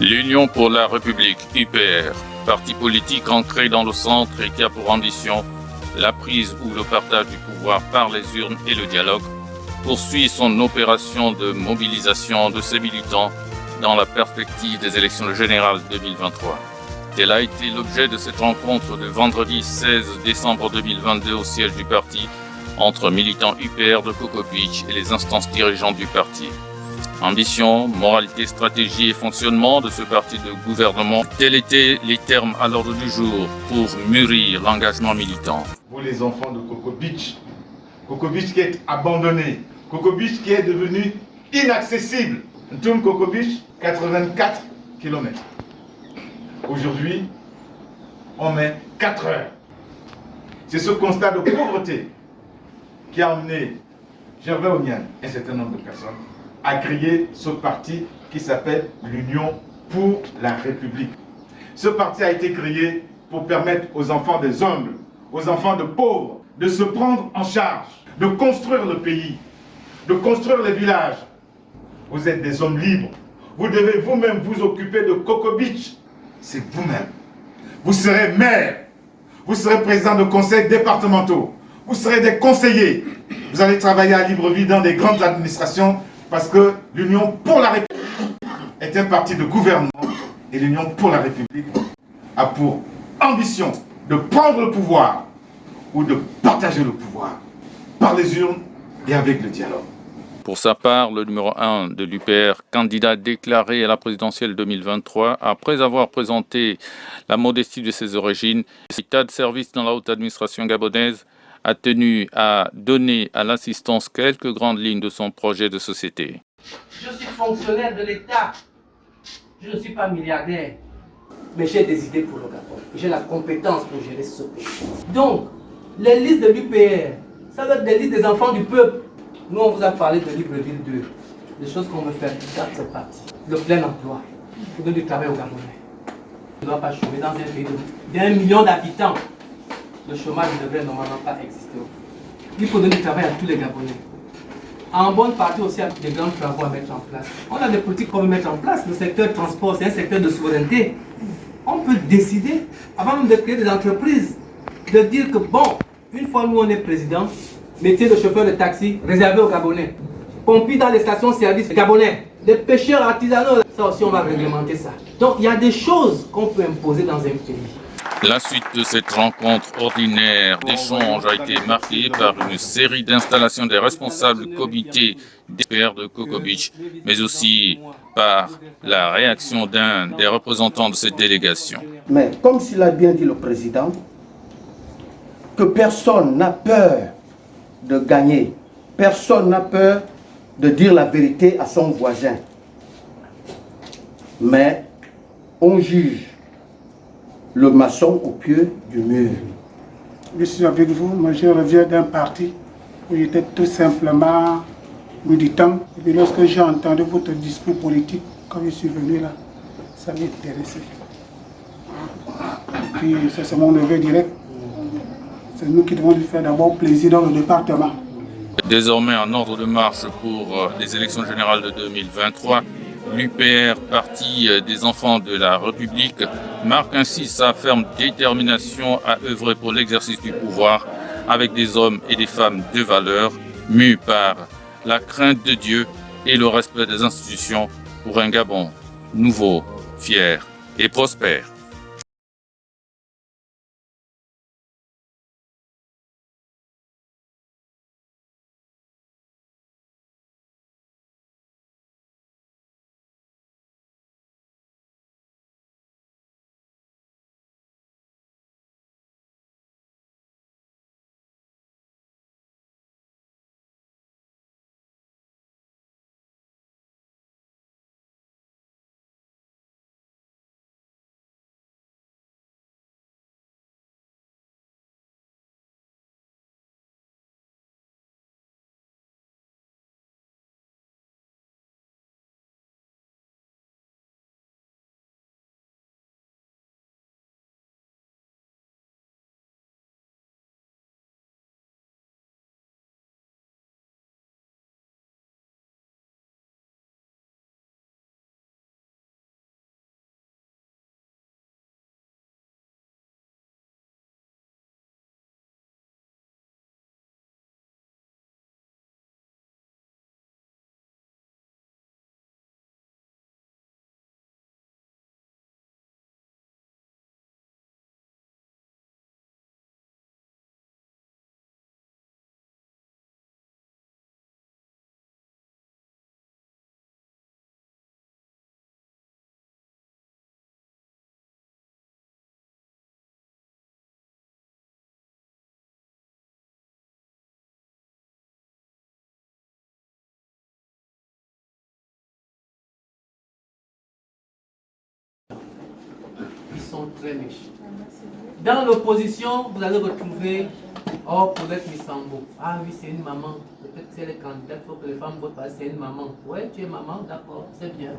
L'Union pour la République, UPR, parti politique ancré dans le centre et qui a pour ambition la prise ou le partage du pouvoir par les urnes et le dialogue, poursuit son opération de mobilisation de ses militants dans la perspective des élections générales 2023. Tel a été l'objet de cette rencontre de vendredi 16 décembre 2022 au siège du parti entre militants UPR de Coco Beach et les instances dirigeantes du parti. Ambition, moralité, stratégie et fonctionnement de ce parti de gouvernement, tels étaient les termes à l'ordre du jour pour mûrir l'engagement militant. Vous les enfants de Coco Beach qui est abandonné, Coco Beach qui est devenu inaccessible. Ntoum Coco Beach, 84 km. Aujourd'hui, on met 4 heures. C'est ce constat de pauvreté qui a amené Gervais Onyan et un certain nombre de personnes à créer ce parti qui s'appelle l'Union pour la République. Ce parti a été créé pour permettre aux enfants des humbles, aux enfants de pauvres, de se prendre en charge, de construire le pays, de construire les villages. Vous êtes des hommes libres. Vous devez vous-même vous occuper de Coco Beach. C'est vous-même. Vous serez maire. Vous serez président de conseils départementaux. Vous serez des conseillers. Vous allez travailler à Libreville dans des grandes administrations parce que l'Union pour la République est un parti de gouvernement et l'Union pour la République a pour ambition de prendre le pouvoir ou de partager le pouvoir par les urnes et avec le dialogue. Pour sa part, le numéro 1 de l'UPR, candidat déclaré à la présidentielle 2023, après avoir présenté la modestie de ses origines, l'état de service dans la haute administration gabonaise, a tenu à donner à l'assistance quelques grandes lignes de son projet de société. Je suis fonctionnaire de l'État. Je ne suis pas milliardaire. Mais j'ai des idées pour le Gabon. J'ai la compétence pour gérer ce pays. Donc, les listes de l'UPR, ça doit être des listes des enfants du peuple. Nous, on vous a parlé de Libreville 2. Des choses qu'on veut faire, c'est parti. Le plein emploi. Il faut donner du travail aux Gabonais. On ne doit pas chômer dans un pays d'1 million d'habitants. Le chômage ne devrait normalement pas exister. Il faut donner du travail à tous les Gabonais. En bonne partie aussi, il y a des grands travaux à mettre en place. On a des politiques qu'on veut mettre en place. Le secteur transport, c'est un secteur de souveraineté. On peut décider, avant même de créer des entreprises, de dire que bon, une fois nous on est président, mettez le chauffeur de taxi réservé aux Gabonais. Pompiers dans les stations-service gabonais. Les pêcheurs artisanaux, ça aussi on va réglementer ça. Donc il y a des choses qu'on peut imposer dans un pays. La suite de cette rencontre ordinaire d'échange a été marquée par une série d'installations des responsables du comité d'experts de Coco Beach, mais aussi par la réaction d'un des représentants de cette délégation. Mais comme s'il a bien dit le président, que personne n'a peur de gagner, personne n'a peur de dire la vérité à son voisin. Mais on juge le maçon au pied du mur. Je suis avec vous, moi je reviens d'un parti où j'étais tout simplement militant. Et puis lorsque j'ai entendu votre discours politique, quand je suis venu là, ça m'intéressait. Et puis c'est mon neveu direct. C'est nous qui devons lui faire d'abord plaisir dans le département. Désormais en ordre de marche pour les élections générales de 2023, l'UPR, parti des enfants de la République, marque ainsi sa ferme détermination à œuvrer pour l'exercice du pouvoir avec des hommes et des femmes de valeur, mus par la crainte de Dieu et le respect des institutions pour un Gabon nouveau, fier et prospère. sont très riches. Dans l'opposition, vous allez retrouver, oh, Paulette Missambo. Ah oui, c'est une maman. Peut-être que c'est les candidats, il faut que les femmes votent parce que c'est une maman. Ouais, tu es maman, d'accord, c'est bien.